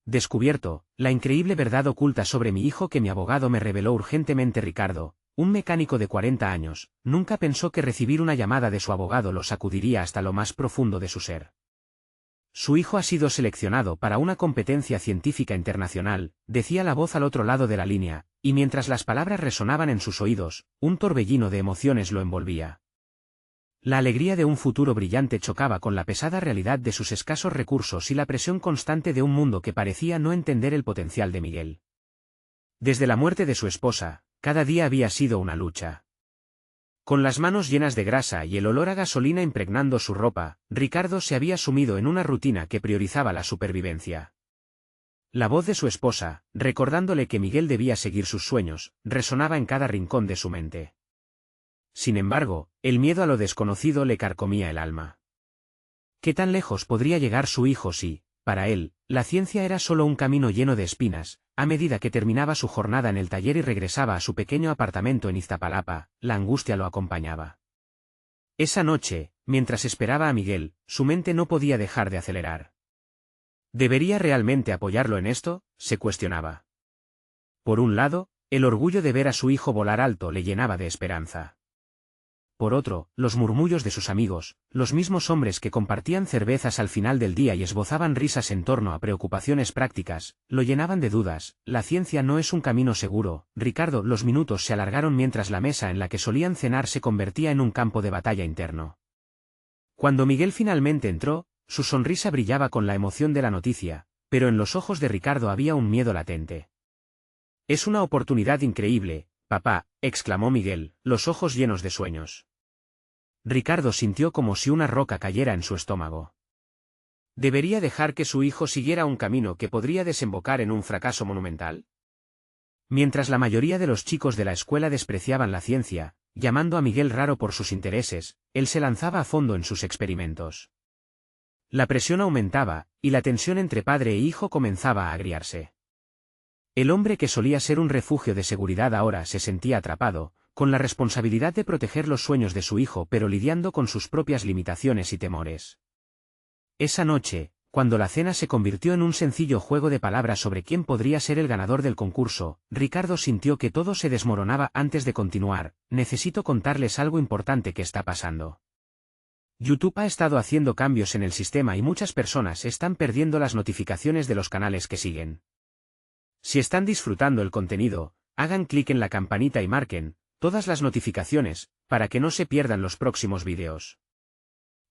descubierto, la increíble verdad oculta sobre mi hijo que mi abogado me reveló urgentemente. Ricardo, un mecánico de 40 años, nunca pensó que recibir una llamada de su abogado lo sacudiría hasta lo más profundo de su ser. Su hijo ha sido seleccionado para una competencia científica internacional, decía la voz al otro lado de la línea, y mientras las palabras resonaban en sus oídos, un torbellino de emociones lo envolvía. La alegría de un futuro brillante chocaba con la pesada realidad de sus escasos recursos y la presión constante de un mundo que parecía no entender el potencial de Miguel. Desde la muerte de su esposa, cada día había sido una lucha. Con las manos llenas de grasa y el olor a gasolina impregnando su ropa, Ricardo se había sumido en una rutina que priorizaba la supervivencia. La voz de su esposa, recordándole que Miguel debía seguir sus sueños, resonaba en cada rincón de su mente. Sin embargo, el miedo a lo desconocido le carcomía el alma. ¿Qué tan lejos podría llegar su hijo si, para él, la ciencia era solo un camino lleno de espinas? A medida que terminaba su jornada en el taller y regresaba a su pequeño apartamento en Iztapalapa, la angustia lo acompañaba. Esa noche, mientras esperaba a Miguel, su mente no podía dejar de acelerar. ¿Debería realmente apoyarlo en esto?, se cuestionaba. Por un lado, el orgullo de ver a su hijo volar alto le llenaba de esperanza. Por otro, los murmullos de sus amigos, los mismos hombres que compartían cervezas al final del día y esbozaban risas en torno a preocupaciones prácticas, lo llenaban de dudas. La ciencia no es un camino seguro, Ricardo. Los minutos se alargaron mientras la mesa en la que solían cenar se convertía en un campo de batalla interno. Cuando Miguel finalmente entró, su sonrisa brillaba con la emoción de la noticia, pero en los ojos de Ricardo había un miedo latente. «Es una oportunidad increíble, papá», exclamó Miguel, los ojos llenos de sueños. Ricardo sintió como si una roca cayera en su estómago. ¿Debería dejar que su hijo siguiera un camino que podría desembocar en un fracaso monumental? Mientras la mayoría de los chicos de la escuela despreciaban la ciencia, llamando a Miguel raro por sus intereses, él se lanzaba a fondo en sus experimentos. La presión aumentaba, y la tensión entre padre e hijo comenzaba a agriarse. El hombre que solía ser un refugio de seguridad ahora se sentía atrapado, con la responsabilidad de proteger los sueños de su hijo pero lidiando con sus propias limitaciones y temores. Esa noche, cuando la cena se convirtió en un sencillo juego de palabras sobre quién podría ser el ganador del concurso, Ricardo sintió que todo se desmoronaba. Antes de continuar, necesito contarles algo importante que está pasando. YouTube ha estado haciendo cambios en el sistema y muchas personas están perdiendo las notificaciones de los canales que siguen. Si están disfrutando el contenido, hagan clic en la campanita y marquen todas las notificaciones, para que no se pierdan los próximos vídeos.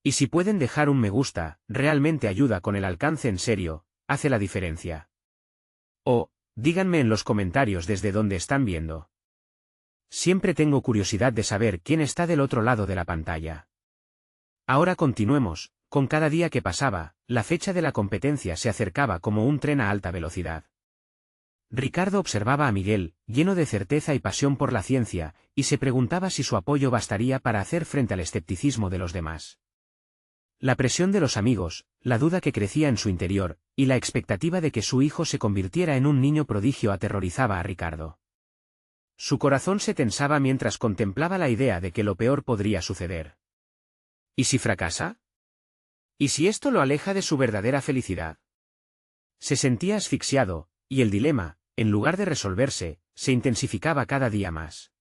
Y si pueden dejar un me gusta, realmente ayuda con el alcance. En serio, hace la diferencia. O, díganme en los comentarios desde dónde están viendo. Siempre tengo curiosidad de saber quién está del otro lado de la pantalla. Ahora continuemos. Con cada día que pasaba, la fecha de la competencia se acercaba como un tren a alta velocidad. Ricardo observaba a Miguel, lleno de certeza y pasión por la ciencia, y se preguntaba si su apoyo bastaría para hacer frente al escepticismo de los demás. La presión de los amigos, la duda que crecía en su interior, y la expectativa de que su hijo se convirtiera en un niño prodigio aterrorizaba a Ricardo. Su corazón se tensaba mientras contemplaba la idea de que lo peor podría suceder. ¿Y si fracasa? ¿Y si esto lo aleja de su verdadera felicidad? Se sentía asfixiado, y el dilema, en lugar de resolverse, se intensificaba cada día más.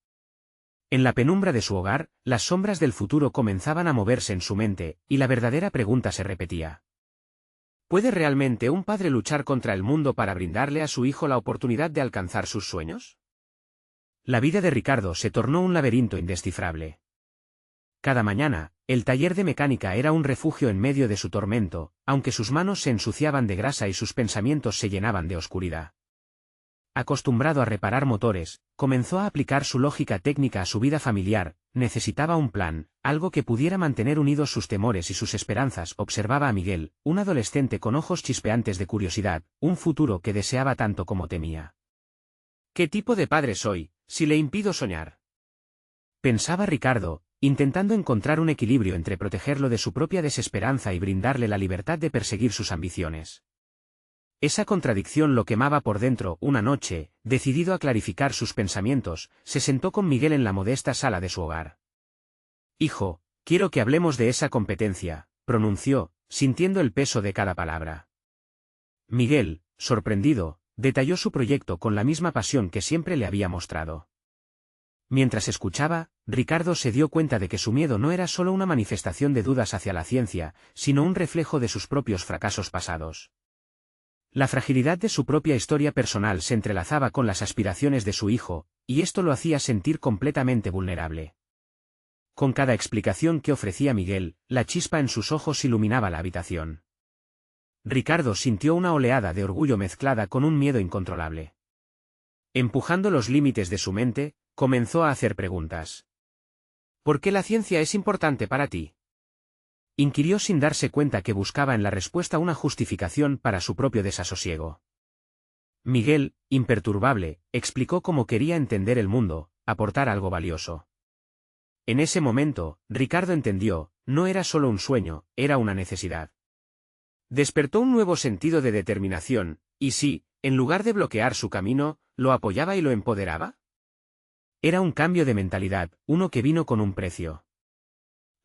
En la penumbra de su hogar, las sombras del futuro comenzaban a moverse en su mente, y la verdadera pregunta se repetía. ¿Puede realmente un padre luchar contra el mundo para brindarle a su hijo la oportunidad de alcanzar sus sueños? La vida de Ricardo se tornó un laberinto indescifrable. Cada mañana, el taller de mecánica era un refugio en medio de su tormento, aunque sus manos se ensuciaban de grasa y sus pensamientos se llenaban de oscuridad. Acostumbrado a reparar motores, comenzó a aplicar su lógica técnica a su vida familiar. Necesitaba un plan, algo que pudiera mantener unidos sus temores y sus esperanzas. Observaba a Miguel, un adolescente con ojos chispeantes de curiosidad, un futuro que deseaba tanto como temía. ¿Qué tipo de padre soy, si le impido soñar?, pensaba Ricardo, intentando encontrar un equilibrio entre protegerlo de su propia desesperanza y brindarle la libertad de perseguir sus ambiciones. Esa contradicción lo quemaba por dentro. Una noche, decidido a clarificar sus pensamientos, se sentó con Miguel en la modesta sala de su hogar. «Hijo, quiero que hablemos de esa competencia», pronunció, sintiendo el peso de cada palabra. Miguel, sorprendido, detalló su proyecto con la misma pasión que siempre le había mostrado. Mientras escuchaba, Ricardo se dio cuenta de que su miedo no era solo una manifestación de dudas hacia la ciencia, sino un reflejo de sus propios fracasos pasados. La fragilidad de su propia historia personal se entrelazaba con las aspiraciones de su hijo, y esto lo hacía sentir completamente vulnerable. Con cada explicación que ofrecía Miguel, la chispa en sus ojos iluminaba la habitación. Ricardo sintió una oleada de orgullo mezclada con un miedo incontrolable. Empujando los límites de su mente, comenzó a hacer preguntas. ¿Por qué la ciencia es importante para ti? Inquirió sin darse cuenta que buscaba en la respuesta una justificación para su propio desasosiego. Miguel, imperturbable, explicó cómo quería entender el mundo, aportar algo valioso. En ese momento, Ricardo entendió, no era solo un sueño, era una necesidad. Despertó un nuevo sentido de determinación, y sí, en lugar de bloquear su camino, lo apoyaba y lo empoderaba. Era un cambio de mentalidad, uno que vino con un precio.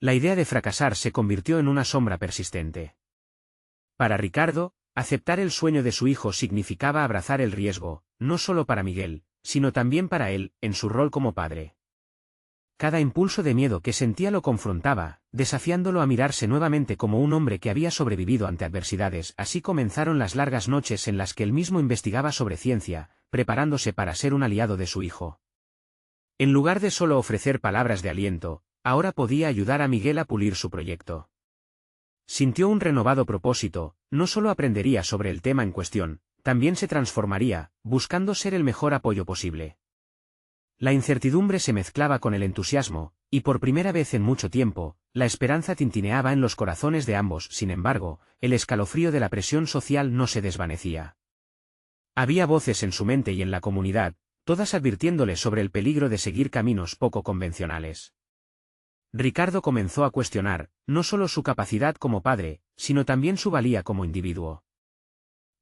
La idea de fracasar se convirtió en una sombra persistente. Para Ricardo, aceptar el sueño de su hijo significaba abrazar el riesgo, no solo para Miguel, sino también para él, en su rol como padre. Cada impulso de miedo que sentía lo confrontaba, desafiándolo a mirarse nuevamente como un hombre que había sobrevivido ante adversidades. Así comenzaron las largas noches en las que él mismo investigaba sobre ciencia, preparándose para ser un aliado de su hijo. En lugar de solo ofrecer palabras de aliento, ahora podía ayudar a Miguel a pulir su proyecto. Sintió un renovado propósito, no solo aprendería sobre el tema en cuestión, también se transformaría, buscando ser el mejor apoyo posible. La incertidumbre se mezclaba con el entusiasmo, y por primera vez en mucho tiempo, la esperanza tintineaba en los corazones de ambos. Sin embargo, el escalofrío de la presión social no se desvanecía. Había voces en su mente y en la comunidad, todas advirtiéndole sobre el peligro de seguir caminos poco convencionales. Ricardo comenzó a cuestionar, no solo su capacidad como padre, sino también su valía como individuo.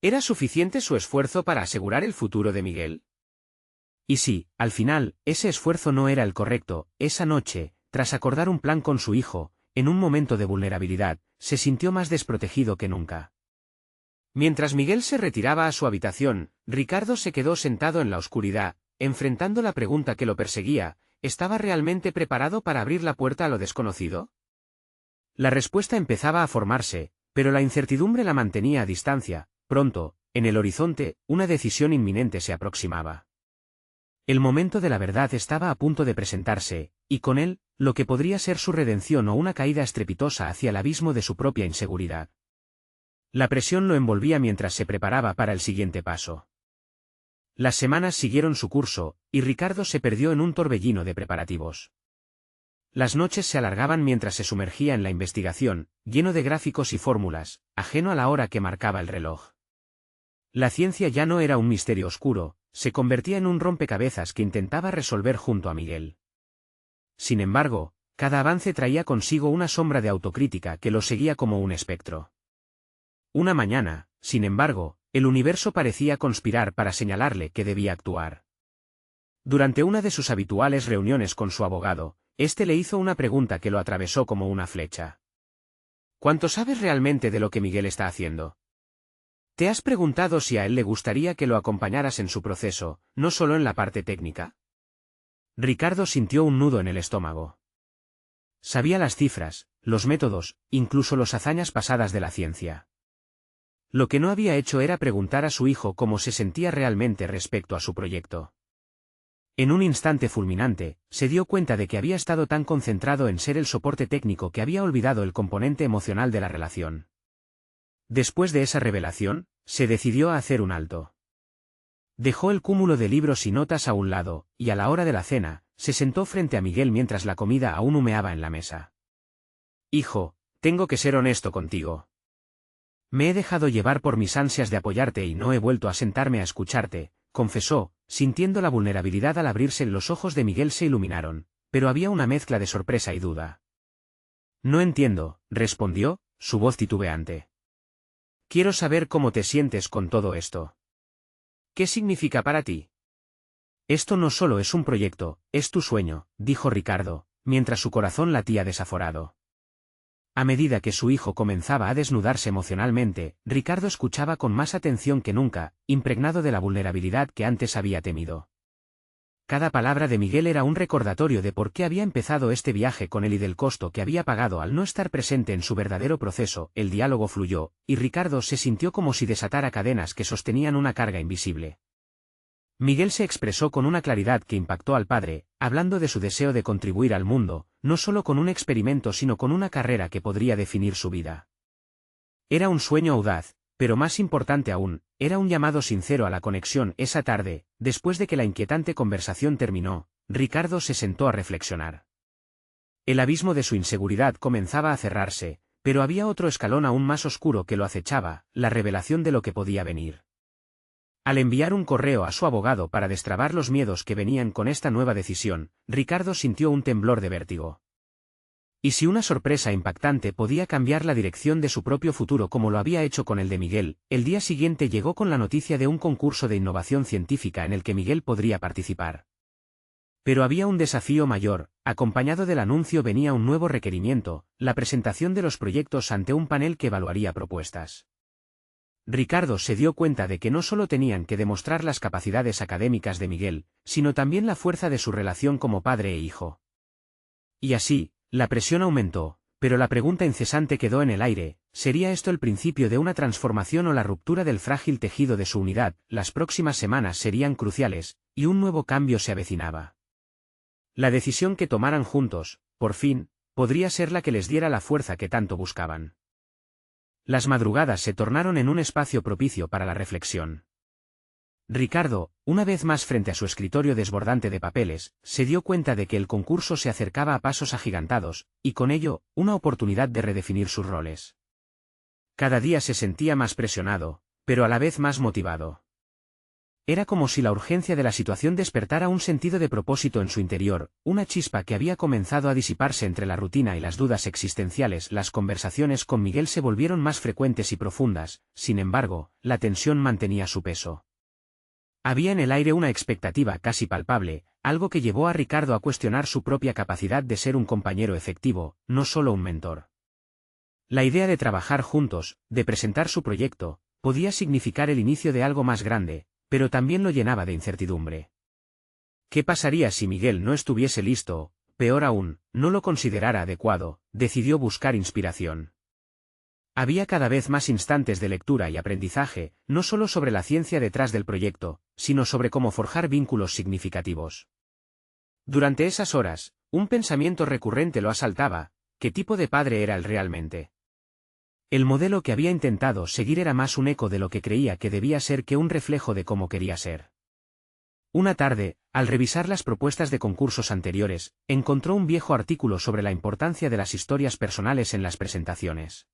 ¿Era suficiente su esfuerzo para asegurar el futuro de Miguel? Y sí, al final, ese esfuerzo no era el correcto. Esa noche, tras acordar un plan con su hijo, en un momento de vulnerabilidad, se sintió más desprotegido que nunca. Mientras Miguel se retiraba a su habitación, Ricardo se quedó sentado en la oscuridad, enfrentando la pregunta que lo perseguía: ¿estaba realmente preparado para abrir la puerta a lo desconocido? La respuesta empezaba a formarse, pero la incertidumbre la mantenía a distancia. Pronto, en el horizonte, una decisión inminente se aproximaba. El momento de la verdad estaba a punto de presentarse, y con él, lo que podría ser su redención o una caída estrepitosa hacia el abismo de su propia inseguridad. La presión lo envolvía mientras se preparaba para el siguiente paso. Las semanas siguieron su curso, y Ricardo se perdió en un torbellino de preparativos. Las noches se alargaban mientras se sumergía en la investigación, lleno de gráficos y fórmulas, ajeno a la hora que marcaba el reloj. La ciencia ya no era un misterio oscuro, se convertía en un rompecabezas que intentaba resolver junto a Miguel. Sin embargo, cada avance traía consigo una sombra de autocrítica que lo seguía como un espectro. Una mañana, sin embargo, el universo parecía conspirar para señalarle que debía actuar. Durante una de sus habituales reuniones con su abogado, éste le hizo una pregunta que lo atravesó como una flecha. ¿Cuánto sabes realmente de lo que Miguel está haciendo? ¿Te has preguntado si a él le gustaría que lo acompañaras en su proceso, no solo en la parte técnica? Ricardo sintió un nudo en el estómago. Sabía las cifras, los métodos, incluso las hazañas pasadas de la ciencia. Lo que no había hecho era preguntar a su hijo cómo se sentía realmente respecto a su proyecto. En un instante fulminante, se dio cuenta de que había estado tan concentrado en ser el soporte técnico que había olvidado el componente emocional de la relación. Después de esa revelación, se decidió a hacer un alto. Dejó el cúmulo de libros y notas a un lado, y a la hora de la cena, se sentó frente a Miguel mientras la comida aún humeaba en la mesa. Hijo, tengo que ser honesto contigo. Me he dejado llevar por mis ansias de apoyarte y no he vuelto a sentarme a escucharte, confesó, sintiendo la vulnerabilidad al abrirse. Los ojos de Miguel se iluminaron, pero había una mezcla de sorpresa y duda. No entiendo, respondió, su voz titubeante. Quiero saber cómo te sientes con todo esto. ¿Qué significa para ti? Esto no solo es un proyecto, es tu sueño, dijo Ricardo, mientras su corazón latía desaforado. A medida que su hijo comenzaba a desnudarse emocionalmente, Ricardo escuchaba con más atención que nunca, impregnado de la vulnerabilidad que antes había temido. Cada palabra de Miguel era un recordatorio de por qué había empezado este viaje con él y del costo que había pagado al no estar presente en su verdadero proceso. El diálogo fluyó, y Ricardo se sintió como si desatara cadenas que sostenían una carga invisible. Miguel se expresó con una claridad que impactó al padre, hablando de su deseo de contribuir al mundo, no solo con un experimento sino con una carrera que podría definir su vida. Era un sueño audaz, pero más importante aún, era un llamado sincero a la conexión. Esa tarde, después de que la inquietante conversación terminó, Ricardo se sentó a reflexionar. El abismo de su inseguridad comenzaba a cerrarse, pero había otro escalón aún más oscuro que lo acechaba, la revelación de lo que podía venir. Al enviar un correo a su abogado para destrabar los miedos que venían con esta nueva decisión, Ricardo sintió un temblor de vértigo. ¿Y si una sorpresa impactante podía cambiar la dirección de su propio futuro como lo había hecho con el de Miguel? El día siguiente llegó con la noticia de un concurso de innovación científica en el que Miguel podría participar. Pero había un desafío mayor. Acompañado del anuncio venía un nuevo requerimiento, la presentación de los proyectos ante un panel que evaluaría propuestas. Ricardo se dio cuenta de que no solo tenían que demostrar las capacidades académicas de Miguel, sino también la fuerza de su relación como padre e hijo. Y así, la presión aumentó, pero la pregunta incesante quedó en el aire: ¿sería esto el principio de una transformación o la ruptura del frágil tejido de su unidad? Las próximas semanas serían cruciales, y un nuevo cambio se avecinaba. La decisión que tomaran juntos, por fin, podría ser la que les diera la fuerza que tanto buscaban. Las madrugadas se tornaron en un espacio propicio para la reflexión. Ricardo, una vez más frente a su escritorio desbordante de papeles, se dio cuenta de que el concurso se acercaba a pasos agigantados, y con ello, una oportunidad de redefinir sus roles. Cada día se sentía más presionado, pero a la vez más motivado. Era como si la urgencia de la situación despertara un sentido de propósito en su interior, una chispa que había comenzado a disiparse entre la rutina y las dudas existenciales. Las conversaciones con Miguel se volvieron más frecuentes y profundas, sin embargo, la tensión mantenía su peso. Había en el aire una expectativa casi palpable, algo que llevó a Ricardo a cuestionar su propia capacidad de ser un compañero efectivo, no solo un mentor. La idea de trabajar juntos, de presentar su proyecto, podía significar el inicio de algo más grande, pero también lo llenaba de incertidumbre. ¿Qué pasaría si Miguel no estuviese listo? Peor aún, no lo considerara adecuado. Decidió buscar inspiración. Había cada vez más instantes de lectura y aprendizaje, no solo sobre la ciencia detrás del proyecto, sino sobre cómo forjar vínculos significativos. Durante esas horas, un pensamiento recurrente lo asaltaba: ¿qué tipo de padre era él realmente? El modelo que había intentado seguir era más un eco de lo que creía que debía ser que un reflejo de cómo quería ser. Una tarde, al revisar las propuestas de concursos anteriores, encontró un viejo artículo sobre la importancia de las historias personales en las presentaciones.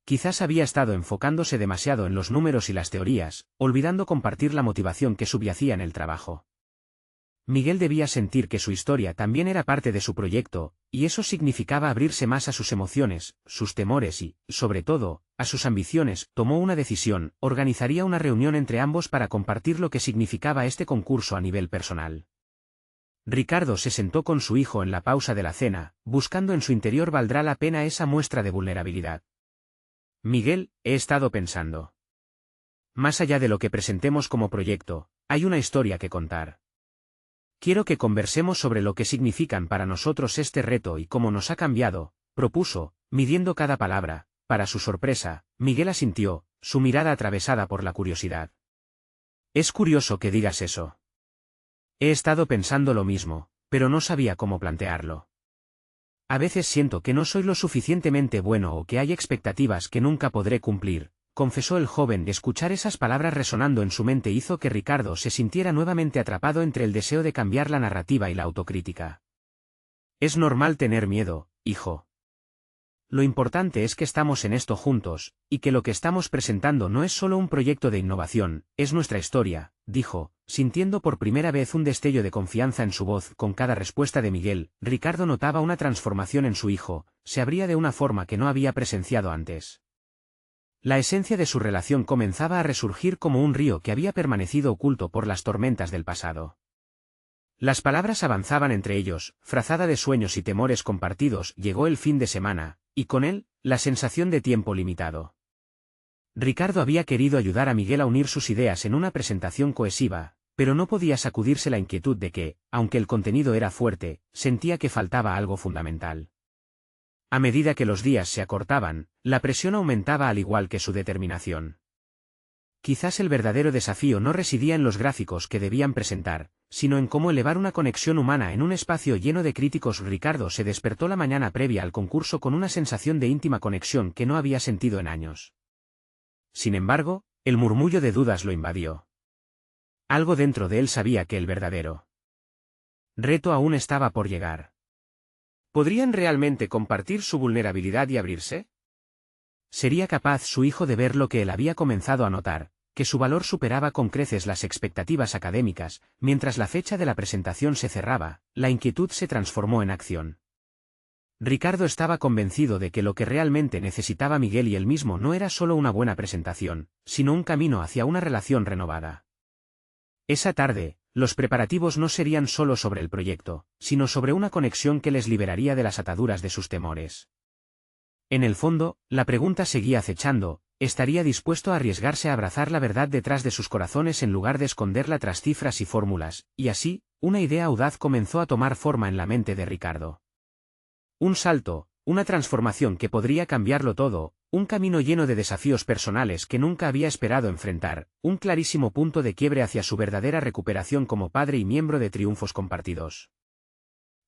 Quizás había estado enfocándose demasiado en los números y las teorías, olvidando compartir la motivación que subyacía en el trabajo. Miguel debía sentir que su historia también era parte de su proyecto, y eso significaba abrirse más a sus emociones, sus temores y, sobre todo, a sus ambiciones. Tomó una decisión: organizaría una reunión entre ambos para compartir lo que significaba este concurso a nivel personal. Ricardo se sentó con su hijo en la pausa de la cena, buscando en su interior ¿valdrá la pena esa muestra de vulnerabilidad? Miguel, he estado pensando. Más allá de lo que presentemos como proyecto, hay una historia que contar. Quiero que conversemos sobre lo que significan para nosotros este reto y cómo nos ha cambiado, propuso, midiendo cada palabra. Para su sorpresa, Miguel asintió, su mirada atravesada por la curiosidad. Es curioso que digas eso. He estado pensando lo mismo, pero no sabía cómo plantearlo. A veces siento que no soy lo suficientemente bueno o que hay expectativas que nunca podré cumplir, confesó el joven. Escuchar esas palabras resonando en su mente hizo que Ricardo se sintiera nuevamente atrapado entre el deseo de cambiar la narrativa y la autocrítica. Es normal tener miedo, hijo. Lo importante es que estamos en esto juntos, y que lo que estamos presentando no es solo un proyecto de innovación, es nuestra historia, dijo, sintiendo por primera vez un destello de confianza en su voz. Con cada respuesta de Miguel, Ricardo notaba una transformación en su hijo, se abría de una forma que no había presenciado antes. La esencia de su relación comenzaba a resurgir como un río que había permanecido oculto por las tormentas del pasado. Las palabras avanzaban entre ellos, frazada de sueños y temores compartidos. Llegó el fin de semana, y con él, la sensación de tiempo limitado. Ricardo había querido ayudar a Miguel a unir sus ideas en una presentación cohesiva, pero no podía sacudirse la inquietud de que, aunque el contenido era fuerte, sentía que faltaba algo fundamental. A medida que los días se acortaban, la presión aumentaba al igual que su determinación. Quizás el verdadero desafío no residía en los gráficos que debían presentar, sino en cómo elevar una conexión humana en un espacio lleno de críticos. Ricardo se despertó la mañana previa al concurso con una sensación de íntima conexión que no había sentido en años. Sin embargo, el murmullo de dudas lo invadió. Algo dentro de él sabía que el verdadero reto aún estaba por llegar. ¿Podrían realmente compartir su vulnerabilidad y abrirse? ¿Sería capaz su hijo de ver lo que él había comenzado a notar, que su valor superaba con creces las expectativas académicas? Mientras la fecha de la presentación se cerraba, la inquietud se transformó en acción. Ricardo estaba convencido de que lo que realmente necesitaba Miguel y él mismo no era solo una buena presentación, sino un camino hacia una relación renovada. Esa tarde, los preparativos no serían solo sobre el proyecto, sino sobre una conexión que les liberaría de las ataduras de sus temores. En el fondo, la pregunta seguía acechando: ¿estaría dispuesto a arriesgarse a abrazar la verdad detrás de sus corazones en lugar de esconderla tras cifras y fórmulas? Y así, una idea audaz comenzó a tomar forma en la mente de Ricardo. Un salto, una transformación que podría cambiarlo todo, un camino lleno de desafíos personales que nunca había esperado enfrentar, un clarísimo punto de quiebre hacia su verdadera recuperación como padre y miembro de Triunfos Compartidos.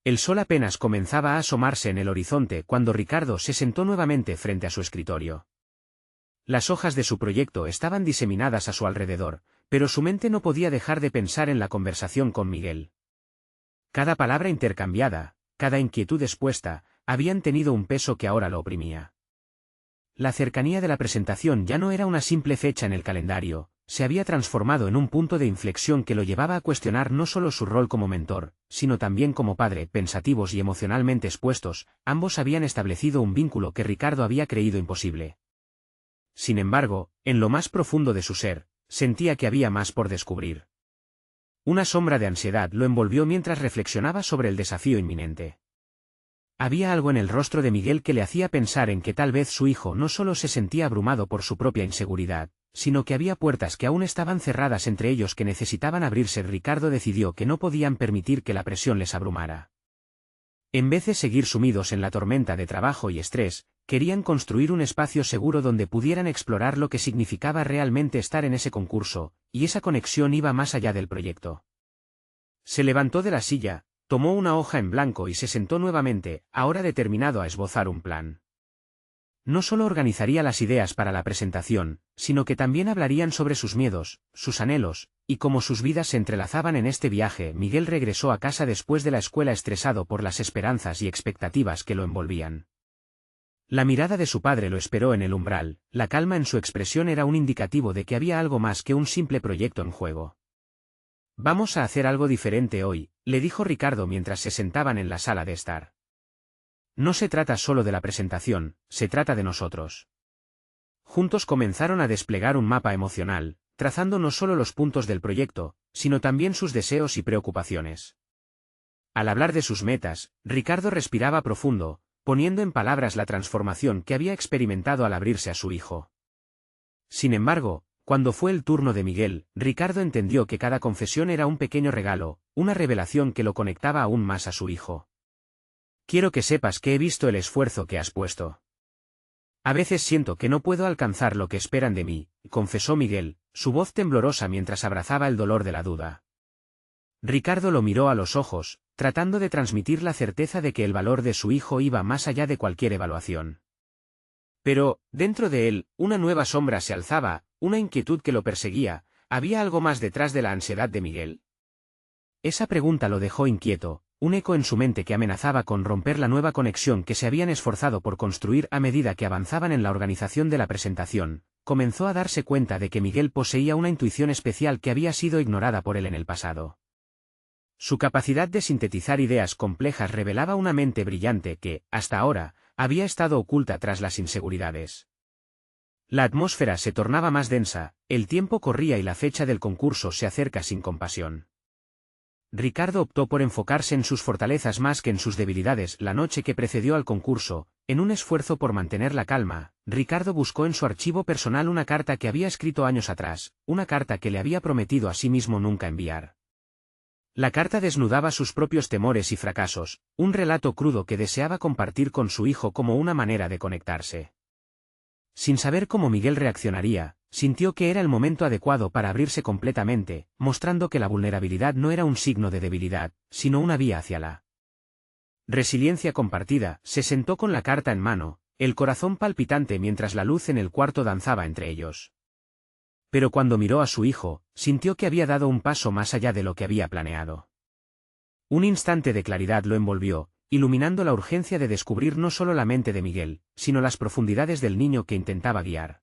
El sol apenas comenzaba a asomarse en el horizonte cuando Ricardo se sentó nuevamente frente a su escritorio. Las hojas de su proyecto estaban diseminadas a su alrededor, pero su mente no podía dejar de pensar en la conversación con Miguel. Cada palabra intercambiada, cada inquietud expuesta, habían tenido un peso que ahora lo oprimía. La cercanía de la presentación ya no era una simple fecha en el calendario, se había transformado en un punto de inflexión que lo llevaba a cuestionar no solo su rol como mentor, sino también como padre. Pensativos y emocionalmente expuestos, ambos habían establecido un vínculo que Ricardo había creído imposible. Sin embargo, en lo más profundo de su ser, sentía que había más por descubrir. Una sombra de ansiedad lo envolvió mientras reflexionaba sobre el desafío inminente. Había algo en el rostro de Miguel que le hacía pensar en que tal vez su hijo no solo se sentía abrumado por su propia inseguridad, sino que había puertas que aún estaban cerradas entre ellos que necesitaban abrirse. Ricardo decidió que no podían permitir que la presión les abrumara. En vez de seguir sumidos en la tormenta de trabajo y estrés, querían construir un espacio seguro donde pudieran explorar lo que significaba realmente estar en ese concurso, y esa conexión iba más allá del proyecto. Se levantó de la silla, tomó una hoja en blanco y se sentó nuevamente, ahora determinado a esbozar un plan. No solo organizaría las ideas para la presentación, sino que también hablarían sobre sus miedos, sus anhelos, y cómo sus vidas se entrelazaban en este viaje. Miguel regresó a casa después de la escuela estresado por las esperanzas y expectativas que lo envolvían. La mirada de su padre lo esperó en el umbral, la calma en su expresión era un indicativo de que había algo más que un simple proyecto en juego. «Vamos a hacer algo diferente hoy», le dijo Ricardo mientras se sentaban en la sala de estar. «No se trata solo de la presentación, se trata de nosotros». Juntos comenzaron a desplegar un mapa emocional, trazando no solo los puntos del proyecto, sino también sus deseos y preocupaciones. Al hablar de sus metas, Ricardo respiraba profundo, poniendo en palabras la transformación que había experimentado al abrirse a su hijo. Sin embargo, cuando fue el turno de Miguel, Ricardo entendió que cada confesión era un pequeño regalo, una revelación que lo conectaba aún más a su hijo. «Quiero que sepas que he visto el esfuerzo que has puesto. A veces siento que no puedo alcanzar lo que esperan de mí», confesó Miguel, su voz temblorosa mientras abrazaba el dolor de la duda. Ricardo lo miró a los ojos, tratando de transmitir la certeza de que el valor de su hijo iba más allá de cualquier evaluación. Pero, dentro de él, una nueva sombra se alzaba, una inquietud que lo perseguía. ¿Había algo más detrás de la ansiedad de Miguel? Esa pregunta lo dejó inquieto, un eco en su mente que amenazaba con romper la nueva conexión que se habían esforzado por construir. A medida que avanzaban en la organización de la presentación, comenzó a darse cuenta de que Miguel poseía una intuición especial que había sido ignorada por él en el pasado. Su capacidad de sintetizar ideas complejas revelaba una mente brillante que, hasta ahora, había estado oculta tras las inseguridades. La atmósfera se tornaba más densa, el tiempo corría y la fecha del concurso se acerca sin compasión. Ricardo optó por enfocarse en sus fortalezas más que en sus debilidades. La noche que precedió al concurso, en un esfuerzo por mantener la calma, Ricardo buscó en su archivo personal una carta que había escrito años atrás, una carta que le había prometido a sí mismo nunca enviar. La carta desnudaba sus propios temores y fracasos, un relato crudo que deseaba compartir con su hijo como una manera de conectarse. Sin saber cómo Miguel reaccionaría, sintió que era el momento adecuado para abrirse completamente, mostrando que la vulnerabilidad no era un signo de debilidad, sino una vía hacia la resiliencia compartida. Se sentó con la carta en mano, el corazón palpitante mientras la luz en el cuarto danzaba entre ellos. Pero cuando miró a su hijo, sintió que había dado un paso más allá de lo que había planeado. Un instante de claridad lo envolvió, iluminando la urgencia de descubrir no solo la mente de Miguel, sino las profundidades del niño que intentaba guiar.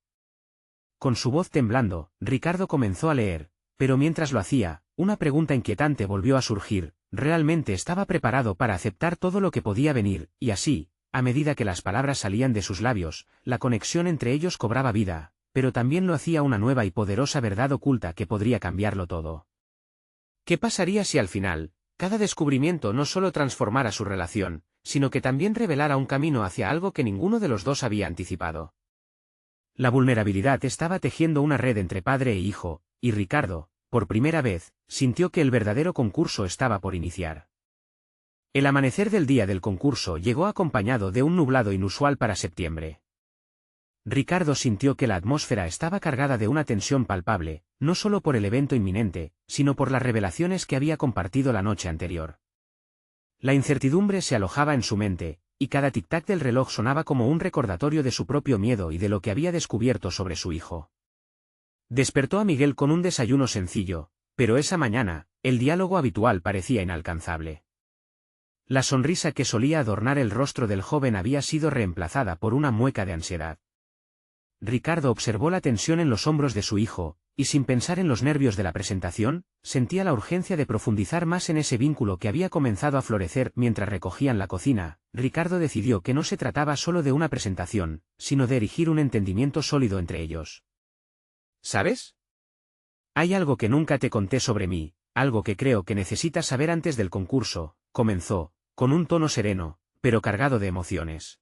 Con su voz temblando, Ricardo comenzó a leer, pero mientras lo hacía, una pregunta inquietante volvió a surgir: ¿realmente estaba preparado para aceptar todo lo que podía venir? Y así, a medida que las palabras salían de sus labios, la conexión entre ellos cobraba vida, pero también lo hacía una nueva y poderosa verdad oculta que podría cambiarlo todo. ¿Qué pasaría si al final, cada descubrimiento no solo transformara su relación, sino que también revelara un camino hacia algo que ninguno de los dos había anticipado? La vulnerabilidad estaba tejiendo una red entre padre e hijo, y Ricardo, por primera vez, sintió que el verdadero concurso estaba por iniciar. El amanecer del día del concurso llegó acompañado de un nublado inusual para septiembre. Ricardo sintió que la atmósfera estaba cargada de una tensión palpable, no solo por el evento inminente, sino por las revelaciones que había compartido la noche anterior. La incertidumbre se alojaba en su mente, y cada tic-tac del reloj sonaba como un recordatorio de su propio miedo y de lo que había descubierto sobre su hijo. Despertó a Miguel con un desayuno sencillo, pero esa mañana, el diálogo habitual parecía inalcanzable. La sonrisa que solía adornar el rostro del joven había sido reemplazada por una mueca de ansiedad. Ricardo observó la tensión en los hombros de su hijo, y sin pensar en los nervios de la presentación, sentía la urgencia de profundizar más en ese vínculo que había comenzado a florecer. Mientras recogían la cocina, Ricardo decidió que no se trataba solo de una presentación, sino de erigir un entendimiento sólido entre ellos. ¿Sabes? Hay algo que nunca te conté sobre mí, algo que creo que necesitas saber antes del concurso, comenzó, con un tono sereno, pero cargado de emociones.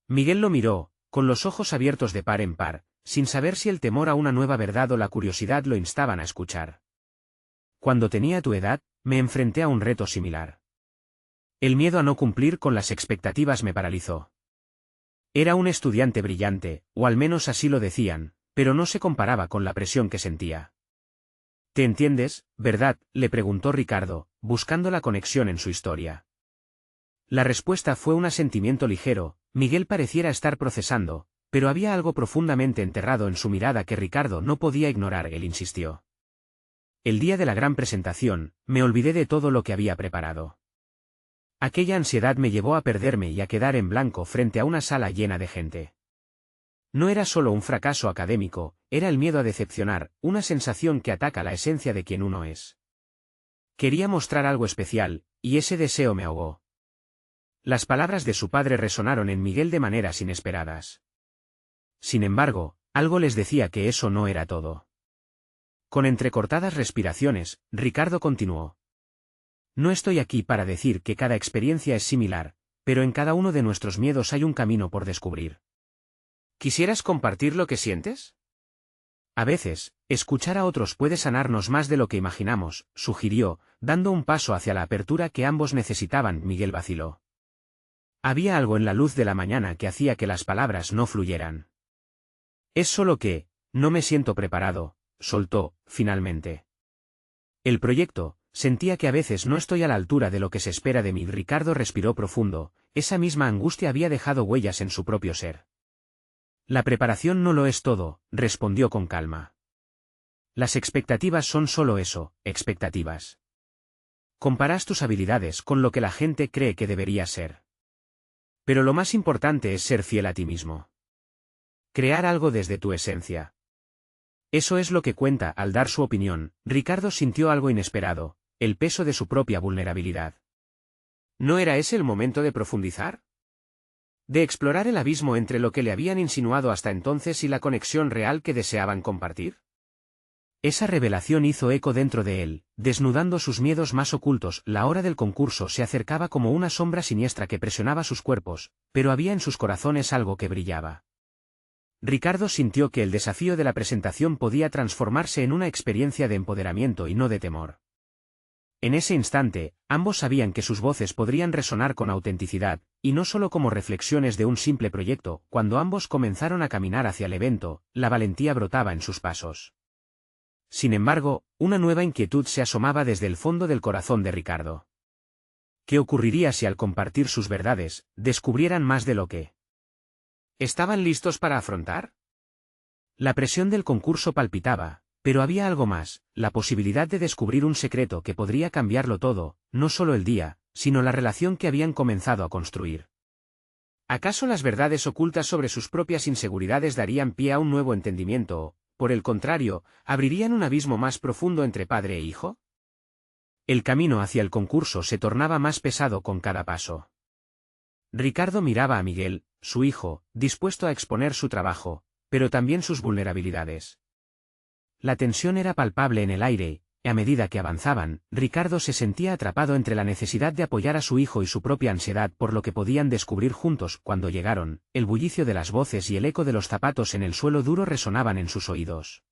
Miguel lo miró, con los ojos abiertos de par en par, sin saber si el temor a una nueva verdad o la curiosidad lo instaban a escuchar. Cuando tenía tu edad, me enfrenté a un reto similar. El miedo a no cumplir con las expectativas me paralizó. Era un estudiante brillante, o al menos así lo decían, pero no se comparaba con la presión que sentía. ¿Te entiendes, verdad?, le preguntó Ricardo, buscando la conexión en su historia. La respuesta fue un asentimiento ligero. Miguel pareciera estar procesando, pero había algo profundamente enterrado en su mirada que Ricardo no podía ignorar. Él insistió. El día de la gran presentación, me olvidé de todo lo que había preparado. Aquella ansiedad me llevó a perderme y a quedar en blanco frente a una sala llena de gente. No era solo un fracaso académico, era el miedo a decepcionar, una sensación que ataca la esencia de quien uno es. Quería mostrar algo especial, y ese deseo me ahogó. Las palabras de su padre resonaron en Miguel de maneras inesperadas. Sin embargo, algo les decía que eso no era todo. Con entrecortadas respiraciones, Ricardo continuó. No estoy aquí para decir que cada experiencia es similar, pero en cada uno de nuestros miedos hay un camino por descubrir. ¿Quisieras compartir lo que sientes? A veces, escuchar a otros puede sanarnos más de lo que imaginamos, sugirió, dando un paso hacia la apertura que ambos necesitaban. Miguel vaciló. Había algo en la luz de la mañana que hacía que las palabras no fluyeran. Es solo que, no me siento preparado, soltó, finalmente. El proyecto, sentía que a veces no estoy a la altura de lo que se espera de mí. Ricardo respiró profundo, esa misma angustia había dejado huellas en su propio ser. La preparación no lo es todo, respondió con calma. Las expectativas son solo eso, expectativas. Comparas tus habilidades con lo que la gente cree que debería ser. Pero lo más importante es ser fiel a ti mismo. Crear algo desde tu esencia. Eso es lo que cuenta. Al dar su opinión, Ricardo sintió algo inesperado, el peso de su propia vulnerabilidad. ¿No era ese el momento de profundizar? De explorar el abismo entre lo que le habían insinuado hasta entonces y la conexión real que deseaban compartir. Esa revelación hizo eco dentro de él, desnudando sus miedos más ocultos. La hora del concurso se acercaba como una sombra siniestra que presionaba sus cuerpos, pero había en sus corazones algo que brillaba. Ricardo sintió que el desafío de la presentación podía transformarse en una experiencia de empoderamiento y no de temor. En ese instante, ambos sabían que sus voces podrían resonar con autenticidad, y no solo como reflexiones de un simple proyecto. Cuando ambos comenzaron a caminar hacia el evento, la valentía brotaba en sus pasos. Sin embargo, una nueva inquietud se asomaba desde el fondo del corazón de Ricardo. ¿Qué ocurriría si al compartir sus verdades, descubrieran más de lo que estaban listos para afrontar? La presión del concurso palpitaba, pero había algo más, la posibilidad de descubrir un secreto que podría cambiarlo todo, no solo el día, sino la relación que habían comenzado a construir. ¿Acaso las verdades ocultas sobre sus propias inseguridades darían pie a un nuevo entendimiento o, por el contrario, abrirían un abismo más profundo entre padre e hijo? El camino hacia el concurso se tornaba más pesado con cada paso. Ricardo miraba a Miguel, su hijo, dispuesto a exponer su trabajo, pero también sus vulnerabilidades. La tensión era palpable en el aire, y a medida que avanzaban, Ricardo se sentía atrapado entre la necesidad de apoyar a su hijo y su propia ansiedad por lo que podían descubrir juntos. Cuando llegaron, el bullicio de las voces y el eco de los zapatos en el suelo duro resonaban en sus oídos.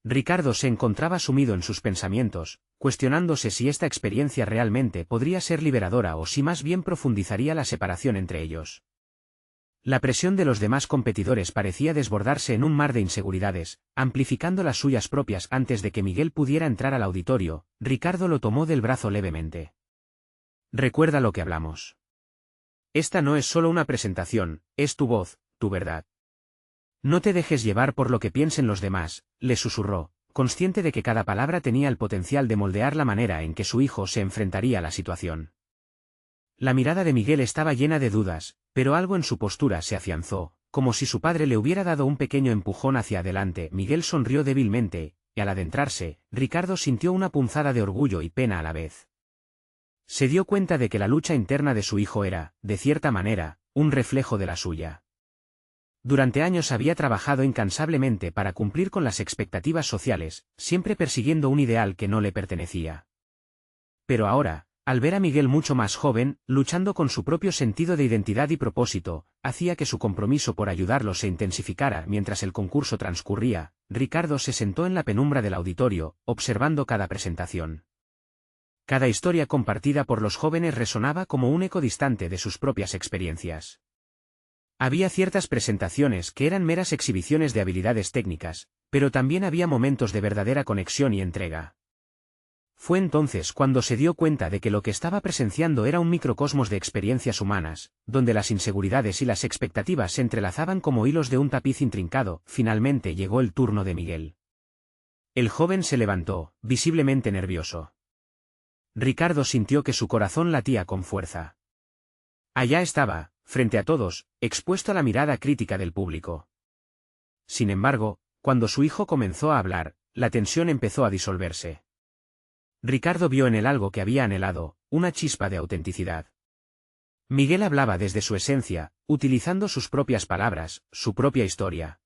Ricardo se encontraba sumido en sus pensamientos, cuestionándose si esta experiencia realmente podría ser liberadora o si más bien profundizaría la separación entre ellos. La presión de los demás competidores parecía desbordarse en un mar de inseguridades, amplificando las suyas propias. Antes de que Miguel pudiera entrar al auditorio, Ricardo lo tomó del brazo levemente. Recuerda lo que hablamos. Esta no es solo una presentación, es tu voz, tu verdad. No te dejes llevar por lo que piensen los demás, le susurró, consciente de que cada palabra tenía el potencial de moldear la manera en que su hijo se enfrentaría a la situación. La mirada de Miguel estaba llena de dudas, pero algo en su postura se afianzó, como si su padre le hubiera dado un pequeño empujón hacia adelante. Miguel sonrió débilmente, y al adentrarse, Ricardo sintió una punzada de orgullo y pena a la vez. Se dio cuenta de que la lucha interna de su hijo era, de cierta manera, un reflejo de la suya. Durante años había trabajado incansablemente para cumplir con las expectativas sociales, siempre persiguiendo un ideal que no le pertenecía. Pero ahora, al ver a Miguel mucho más joven, luchando con su propio sentido de identidad y propósito, hacía que su compromiso por ayudarlo se intensificara. Mientras el concurso transcurría, Ricardo se sentó en la penumbra del auditorio, observando cada presentación. Cada historia compartida por los jóvenes resonaba como un eco distante de sus propias experiencias. Había ciertas presentaciones que eran meras exhibiciones de habilidades técnicas, pero también había momentos de verdadera conexión y entrega. Fue entonces cuando se dio cuenta de que lo que estaba presenciando era un microcosmos de experiencias humanas, donde las inseguridades y las expectativas se entrelazaban como hilos de un tapiz intrincado. Finalmente llegó el turno de Miguel. El joven se levantó, visiblemente nervioso. Ricardo sintió que su corazón latía con fuerza. Allá estaba, frente a todos, expuesto a la mirada crítica del público. Sin embargo, cuando su hijo comenzó a hablar, la tensión empezó a disolverse. Ricardo vio en él algo que había anhelado, una chispa de autenticidad. Miguel hablaba desde su esencia, utilizando sus propias palabras, su propia historia.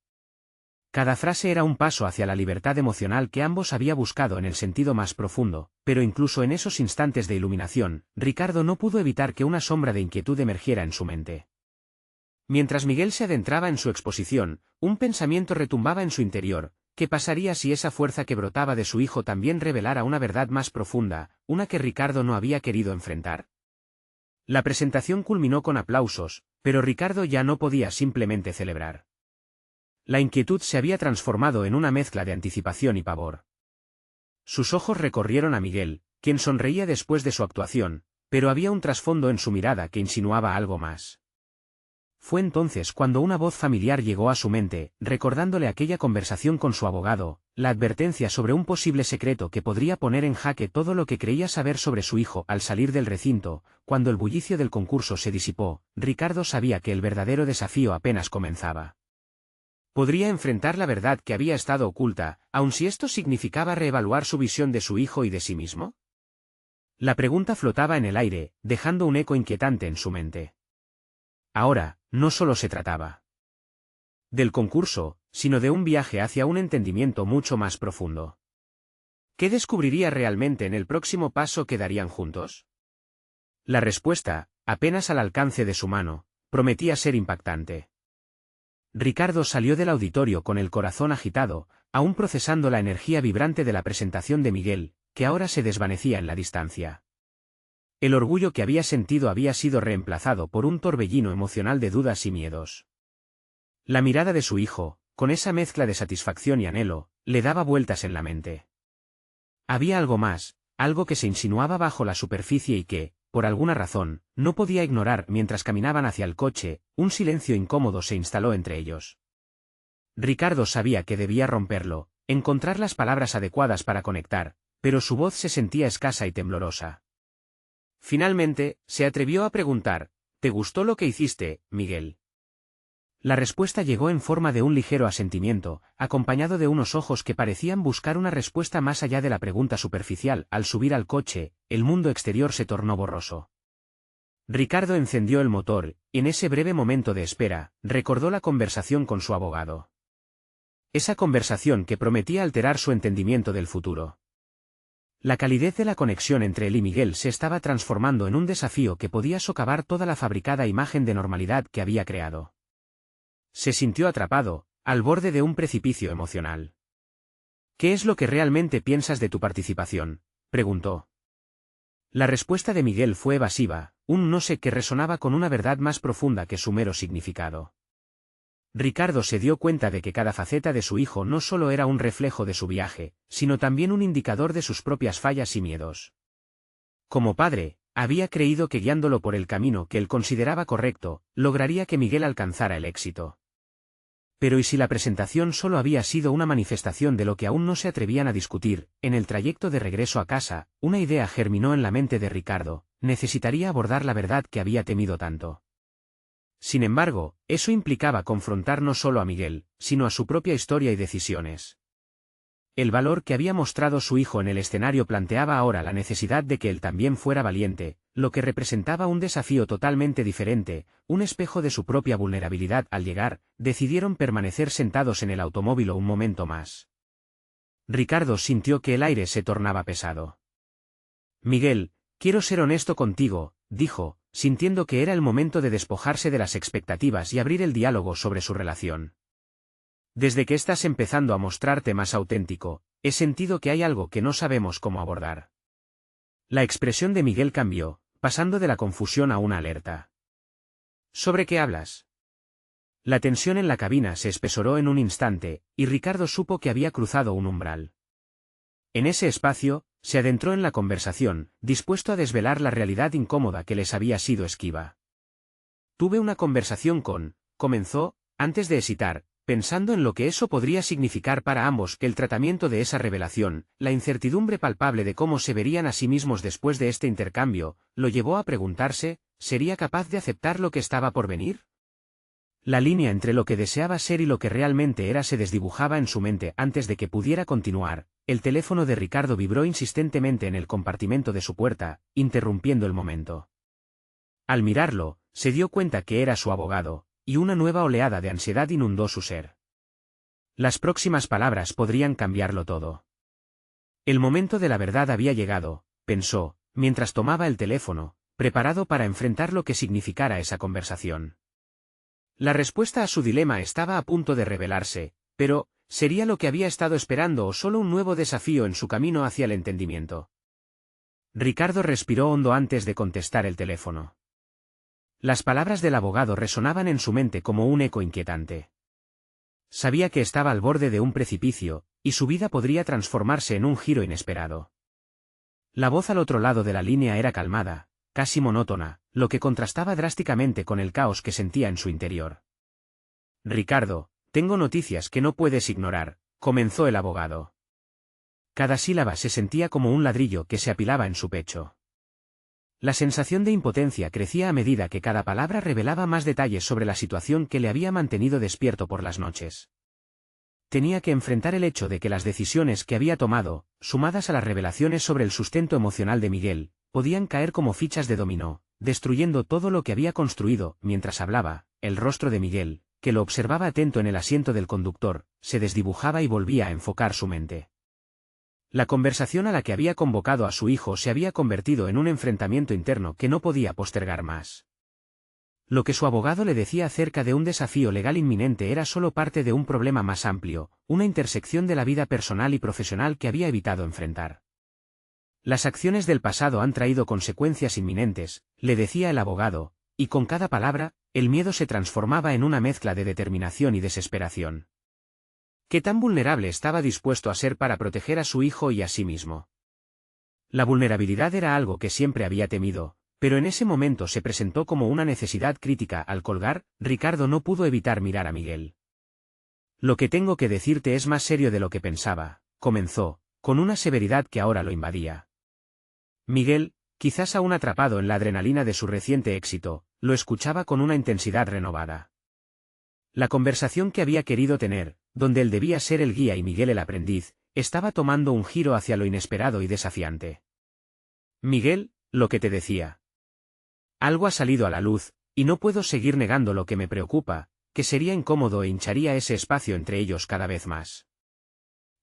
Cada frase era un paso hacia la libertad emocional que ambos había buscado en el sentido más profundo, pero incluso en esos instantes de iluminación, Ricardo no pudo evitar que una sombra de inquietud emergiera en su mente. Mientras Miguel se adentraba en su exposición, un pensamiento retumbaba en su interior. ¿Qué pasaría si esa fuerza que brotaba de su hijo también revelara una verdad más profunda, una que Ricardo no había querido enfrentar? La presentación culminó con aplausos, pero Ricardo ya no podía simplemente celebrar. La inquietud se había transformado en una mezcla de anticipación y pavor. Sus ojos recorrieron a Miguel, quien sonreía después de su actuación, pero había un trasfondo en su mirada que insinuaba algo más. Fue entonces cuando una voz familiar llegó a su mente, recordándole aquella conversación con su abogado, la advertencia sobre un posible secreto que podría poner en jaque todo lo que creía saber sobre su hijo. Al salir del recinto, cuando el bullicio del concurso se disipó, Ricardo sabía que el verdadero desafío apenas comenzaba. ¿Podría enfrentar la verdad que había estado oculta, aun si esto significaba reevaluar su visión de su hijo y de sí mismo? La pregunta flotaba en el aire, dejando un eco inquietante en su mente. Ahora, no solo se trataba del concurso, sino de un viaje hacia un entendimiento mucho más profundo. ¿Qué descubriría realmente en el próximo paso que darían juntos? La respuesta, apenas al alcance de su mano, prometía ser impactante. Ricardo salió del auditorio con el corazón agitado, aún procesando la energía vibrante de la presentación de Miguel, que ahora se desvanecía en la distancia. El orgullo que había sentido había sido reemplazado por un torbellino emocional de dudas y miedos. La mirada de su hijo, con esa mezcla de satisfacción y anhelo, le daba vueltas en la mente. Había algo más, algo que se insinuaba bajo la superficie y que, por alguna razón, no podía ignorar. Mientras caminaban hacia el coche, un silencio incómodo se instaló entre ellos. Ricardo sabía que debía romperlo, encontrar las palabras adecuadas para conectar, pero su voz se sentía escasa y temblorosa. Finalmente, se atrevió a preguntar: ¿te gustó lo que hiciste, Miguel? La respuesta llegó en forma de un ligero asentimiento, acompañado de unos ojos que parecían buscar una respuesta más allá de la pregunta superficial. Al subir al coche, el mundo exterior se tornó borroso. Ricardo encendió el motor, y en ese breve momento de espera, recordó la conversación con su abogado. Esa conversación que prometía alterar su entendimiento del futuro. La calidez de la conexión entre él y Miguel se estaba transformando en un desafío que podía socavar toda la fabricada imagen de normalidad que había creado. Se sintió atrapado, al borde de un precipicio emocional. ¿Qué es lo que realmente piensas de tu participación?, preguntó. La respuesta de Miguel fue evasiva, un no sé que resonaba con una verdad más profunda que su mero significado. Ricardo se dio cuenta de que cada faceta de su hijo no solo era un reflejo de su viaje, sino también un indicador de sus propias fallas y miedos. Como padre, había creído que guiándolo por el camino que él consideraba correcto, lograría que Miguel alcanzara el éxito. Pero ¿y si la presentación solo había sido una manifestación de lo que aún no se atrevían a discutir? En el trayecto de regreso a casa, una idea germinó en la mente de Ricardo: necesitaría abordar la verdad que había temido tanto. Sin embargo, eso implicaba confrontar no solo a Miguel, sino a su propia historia y decisiones. El valor que había mostrado su hijo en el escenario planteaba ahora la necesidad de que él también fuera valiente, lo que representaba un desafío totalmente diferente, un espejo de su propia vulnerabilidad. Al llegar, decidieron permanecer sentados en el automóvil un momento más. Ricardo sintió que el aire se tornaba pesado. Miguel, quiero ser honesto contigo, dijo, sintiendo que era el momento de despojarse de las expectativas y abrir el diálogo sobre su relación. Desde que estás empezando a mostrarte más auténtico, he sentido que hay algo que no sabemos cómo abordar. La expresión de Miguel cambió, pasando de la confusión a una alerta. ¿Sobre qué hablas? La tensión en la cabina se espesoró en un instante, y Ricardo supo que había cruzado un umbral. En ese espacio, se adentró en la conversación, dispuesto a desvelar la realidad incómoda que les había sido esquiva. Tuve una conversación comenzó, antes de hesitar, pensando en lo que eso podría significar para ambos. Que el tratamiento de esa revelación, la incertidumbre palpable de cómo se verían a sí mismos después de este intercambio, lo llevó a preguntarse: ¿sería capaz de aceptar lo que estaba por venir? La línea entre lo que deseaba ser y lo que realmente era se desdibujaba en su mente. Antes de que pudiera continuar, el teléfono de Ricardo vibró insistentemente en el compartimento de su puerta, interrumpiendo el momento. Al mirarlo, se dio cuenta que era su abogado, y una nueva oleada de ansiedad inundó su ser. Las próximas palabras podrían cambiarlo todo. El momento de la verdad había llegado, pensó, mientras tomaba el teléfono, preparado para enfrentar lo que significara esa conversación. La respuesta a su dilema estaba a punto de revelarse, pero, ¿sería lo que había estado esperando o solo un nuevo desafío en su camino hacia el entendimiento? Ricardo respiró hondo antes de contestar el teléfono. Las palabras del abogado resonaban en su mente como un eco inquietante. Sabía que estaba al borde de un precipicio, y su vida podría transformarse en un giro inesperado. La voz al otro lado de la línea era calmada, casi monótona, lo que contrastaba drásticamente con el caos que sentía en su interior. Ricardo, tengo noticias que no puedes ignorar, comenzó el abogado. Cada sílaba se sentía como un ladrillo que se apilaba en su pecho. La sensación de impotencia crecía a medida que cada palabra revelaba más detalles sobre la situación que le había mantenido despierto por las noches. Tenía que enfrentar el hecho de que las decisiones que había tomado, sumadas a las revelaciones sobre el sustento emocional de Miguel, podían caer como fichas de dominó, destruyendo todo lo que había construido. Mientras hablaba, el rostro de Miguel, que lo observaba atento en el asiento del conductor, se desdibujaba y volvía a enfocar su mente. La conversación a la que había convocado a su hijo se había convertido en un enfrentamiento interno que no podía postergar más. Lo que su abogado le decía acerca de un desafío legal inminente era solo parte de un problema más amplio, una intersección de la vida personal y profesional que había evitado enfrentar. Las acciones del pasado han traído consecuencias inminentes, le decía el abogado, y con cada palabra, el miedo se transformaba en una mezcla de determinación y desesperación. ¿Qué tan vulnerable estaba dispuesto a ser para proteger a su hijo y a sí mismo? La vulnerabilidad era algo que siempre había temido, pero en ese momento se presentó como una necesidad crítica. Al colgar, Ricardo no pudo evitar mirar a Miguel. Lo que tengo que decirte es más serio de lo que pensaba, comenzó, con una severidad que ahora lo invadía. Miguel, quizás aún atrapado en la adrenalina de su reciente éxito, lo escuchaba con una intensidad renovada. La conversación que había querido tener, donde él debía ser el guía y Miguel el aprendiz, estaba tomando un giro hacia lo inesperado y desafiante. Miguel, lo que te decía. Algo ha salido a la luz, y no puedo seguir negando lo que me preocupa, que sería incómodo e hincharía ese espacio entre ellos cada vez más.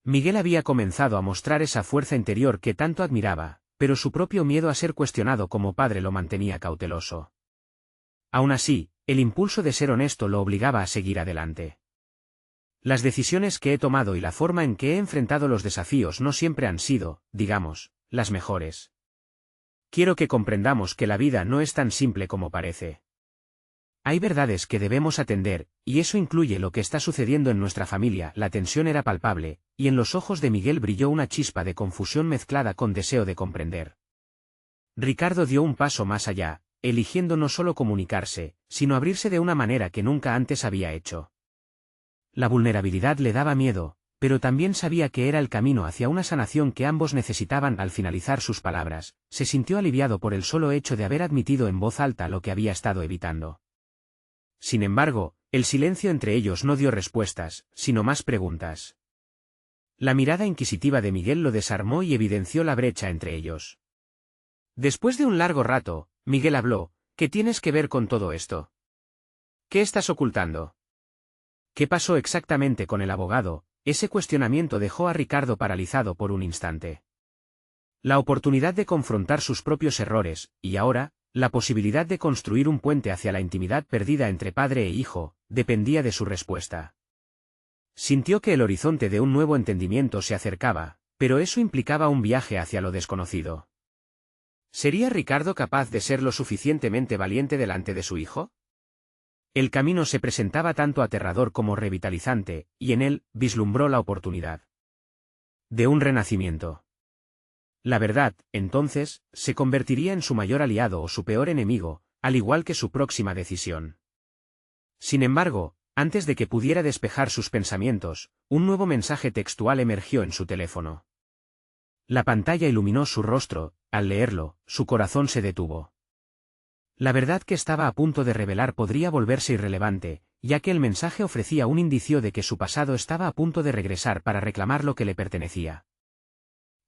Miguel había comenzado a mostrar esa fuerza interior que tanto admiraba, pero su propio miedo a ser cuestionado como padre lo mantenía cauteloso. Aún así, el impulso de ser honesto lo obligaba a seguir adelante. Las decisiones que he tomado y la forma en que he enfrentado los desafíos no siempre han sido, digamos, las mejores. Quiero que comprendamos que la vida no es tan simple como parece. Hay verdades que debemos atender, y eso incluye lo que está sucediendo en nuestra familia. La tensión era palpable, y en los ojos de Miguel brilló una chispa de confusión mezclada con deseo de comprender. Ricardo dio un paso más allá, eligiendo no solo comunicarse, sino abrirse de una manera que nunca antes había hecho. La vulnerabilidad le daba miedo, pero también sabía que era el camino hacia una sanación que ambos necesitaban. Al finalizar sus palabras, se sintió aliviado por el solo hecho de haber admitido en voz alta lo que había estado evitando. Sin embargo, el silencio entre ellos no dio respuestas, sino más preguntas. La mirada inquisitiva de Miguel lo desarmó y evidenció la brecha entre ellos. Después de un largo rato, Miguel habló: ¿qué tienes que ver con todo esto? ¿Qué estás ocultando? ¿Qué pasó exactamente con el abogado? Ese cuestionamiento dejó a Ricardo paralizado por un instante. La oportunidad de confrontar sus propios errores, y ahora, la posibilidad de construir un puente hacia la intimidad perdida entre padre e hijo, dependía de su respuesta. Sintió que el horizonte de un nuevo entendimiento se acercaba, pero eso implicaba un viaje hacia lo desconocido. ¿Sería Ricardo capaz de ser lo suficientemente valiente delante de su hijo? El camino se presentaba tanto aterrador como revitalizante, y en él vislumbró la oportunidad de un renacimiento. La verdad, entonces, se convertiría en su mayor aliado o su peor enemigo, al igual que su próxima decisión. Sin embargo, antes de que pudiera despejar sus pensamientos, un nuevo mensaje textual emergió en su teléfono. La pantalla iluminó su rostro. Al leerlo, su corazón se detuvo. La verdad que estaba a punto de revelar podría volverse irrelevante, ya que el mensaje ofrecía un indicio de que su pasado estaba a punto de regresar para reclamar lo que le pertenecía.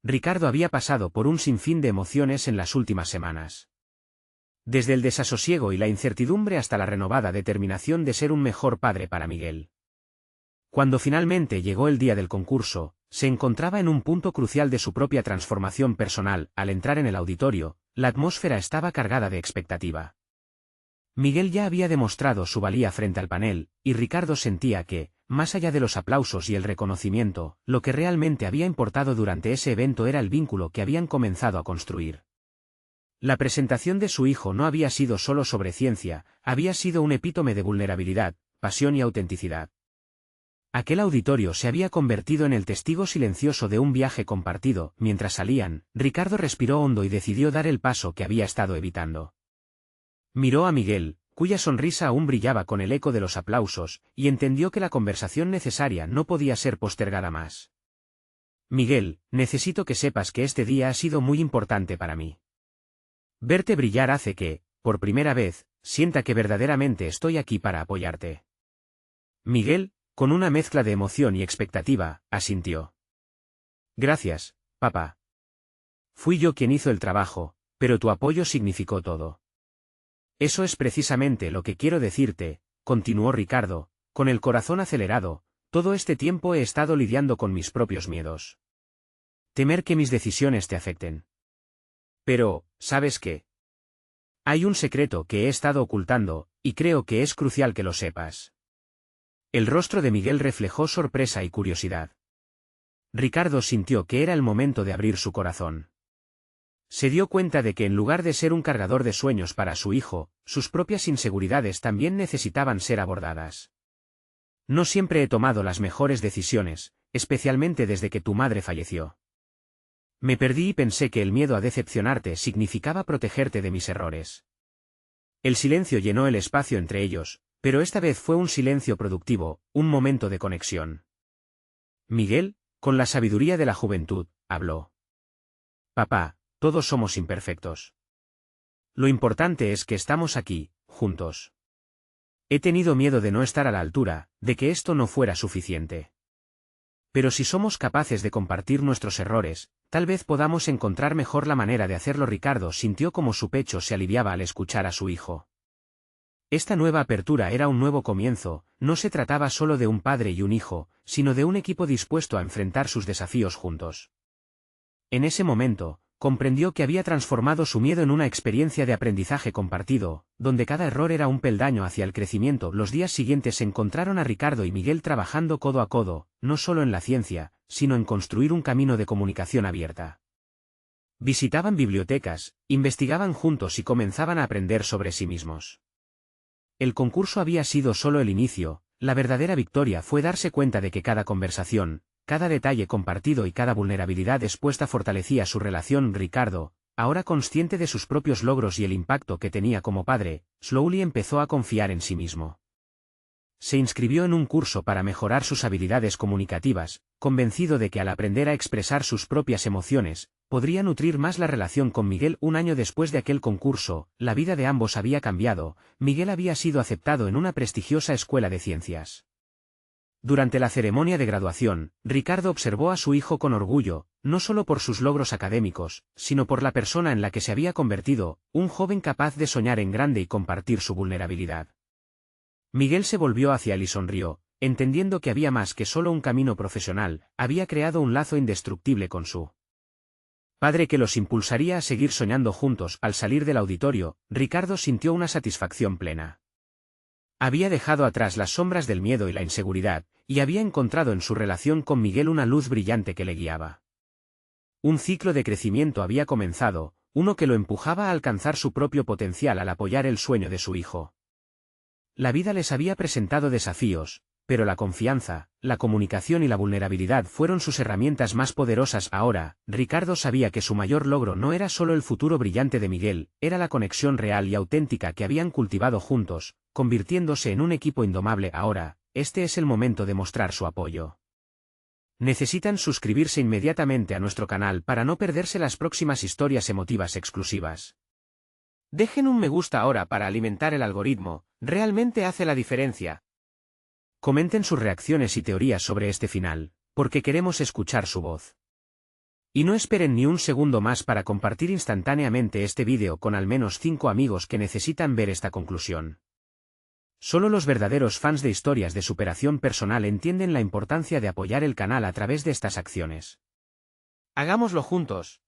Ricardo había pasado por un sinfín de emociones en las últimas semanas. Desde el desasosiego y la incertidumbre hasta la renovada determinación de ser un mejor padre para Miguel. Cuando finalmente llegó el día del concurso, se encontraba en un punto crucial de su propia transformación personal. Al entrar en el auditorio, la atmósfera estaba cargada de expectativa. Miguel ya había demostrado su valía frente al panel, y Ricardo sentía que, más allá de los aplausos y el reconocimiento, lo que realmente había importado durante ese evento era el vínculo que habían comenzado a construir. La presentación de su hijo no había sido solo sobre ciencia, había sido un epítome de vulnerabilidad, pasión y autenticidad. Aquel auditorio se había convertido en el testigo silencioso de un viaje compartido. Mientras salían, Ricardo respiró hondo y decidió dar el paso que había estado evitando. Miró a Miguel, cuya sonrisa aún brillaba con el eco de los aplausos, y entendió que la conversación necesaria no podía ser postergada más. Miguel, necesito que sepas que este día ha sido muy importante para mí. Verte brillar hace que, por primera vez, sienta que verdaderamente estoy aquí para apoyarte. Miguel, con una mezcla de emoción y expectativa, asintió. Gracias, papá. Fui yo quien hizo el trabajo, pero tu apoyo significó todo. Eso es precisamente lo que quiero decirte, continuó Ricardo, con el corazón acelerado, todo este tiempo he estado lidiando con mis propios miedos. Temer que mis decisiones te afecten. Pero, ¿sabes qué? Hay un secreto que he estado ocultando, y creo que es crucial que lo sepas. El rostro de Miguel reflejó sorpresa y curiosidad. Ricardo sintió que era el momento de abrir su corazón. Se dio cuenta de que en lugar de ser un cargador de sueños para su hijo, sus propias inseguridades también necesitaban ser abordadas. No siempre he tomado las mejores decisiones, especialmente desde que tu madre falleció. Me perdí y pensé que el miedo a decepcionarte significaba protegerte de mis errores. El silencio llenó el espacio entre ellos, pero esta vez fue un silencio productivo, un momento de conexión. Miguel, con la sabiduría de la juventud, habló. Papá, todos somos imperfectos. Lo importante es que estamos aquí, juntos. He tenido miedo de no estar a la altura, de que esto no fuera suficiente. Pero si somos capaces de compartir nuestros errores, tal vez podamos encontrar mejor la manera de hacerlo. Ricardo sintió como su pecho se aliviaba al escuchar a su hijo. Esta nueva apertura era un nuevo comienzo, no se trataba solo de un padre y un hijo, sino de un equipo dispuesto a enfrentar sus desafíos juntos. En ese momento, comprendió que había transformado su miedo en una experiencia de aprendizaje compartido, donde cada error era un peldaño hacia el crecimiento. Los días siguientes encontraron a Ricardo y Miguel trabajando codo a codo, no solo en la ciencia, sino en construir un camino de comunicación abierta. Visitaban bibliotecas, investigaban juntos y comenzaban a aprender sobre sí mismos. El concurso había sido solo el inicio, la verdadera victoria fue darse cuenta de que cada conversación, cada detalle compartido y cada vulnerabilidad expuesta fortalecía su relación. Ricardo, ahora consciente de sus propios logros y el impacto que tenía como padre, slowly empezó a confiar en sí mismo. Se inscribió en un curso para mejorar sus habilidades comunicativas, convencido de que al aprender a expresar sus propias emociones, podría nutrir más la relación con Miguel. Un año después de aquel concurso, la vida de ambos había cambiado. Miguel había sido aceptado en una prestigiosa escuela de ciencias. Durante la ceremonia de graduación, Ricardo observó a su hijo con orgullo, no solo por sus logros académicos, sino por la persona en la que se había convertido, un joven capaz de soñar en grande y compartir su vulnerabilidad. Miguel se volvió hacia él y sonrió, entendiendo que había más que solo un camino profesional, había creado un lazo indestructible con su padre que los impulsaría a seguir soñando juntos. Al salir del auditorio, Ricardo sintió una satisfacción plena. Había dejado atrás las sombras del miedo y la inseguridad, y había encontrado en su relación con Miguel una luz brillante que le guiaba. Un ciclo de crecimiento había comenzado, uno que lo empujaba a alcanzar su propio potencial al apoyar el sueño de su hijo. La vida les había presentado desafíos, pero la confianza, la comunicación y la vulnerabilidad fueron sus herramientas más poderosas. Ahora, Ricardo sabía que su mayor logro no era solo el futuro brillante de Miguel, era la conexión real y auténtica que habían cultivado juntos, convirtiéndose en un equipo indomable. Ahora, este es el momento de mostrar su apoyo. Necesitan suscribirse inmediatamente a nuestro canal para no perderse las próximas historias emotivas exclusivas. Dejen un me gusta ahora para alimentar el algoritmo, realmente hace la diferencia. Comenten sus reacciones y teorías sobre este final, porque queremos escuchar su voz. Y no esperen ni un segundo más para compartir instantáneamente este vídeo con al menos 5 amigos que necesitan ver esta conclusión. Solo los verdaderos fans de historias de superación personal entienden la importancia de apoyar el canal a través de estas acciones. Hagámoslo juntos.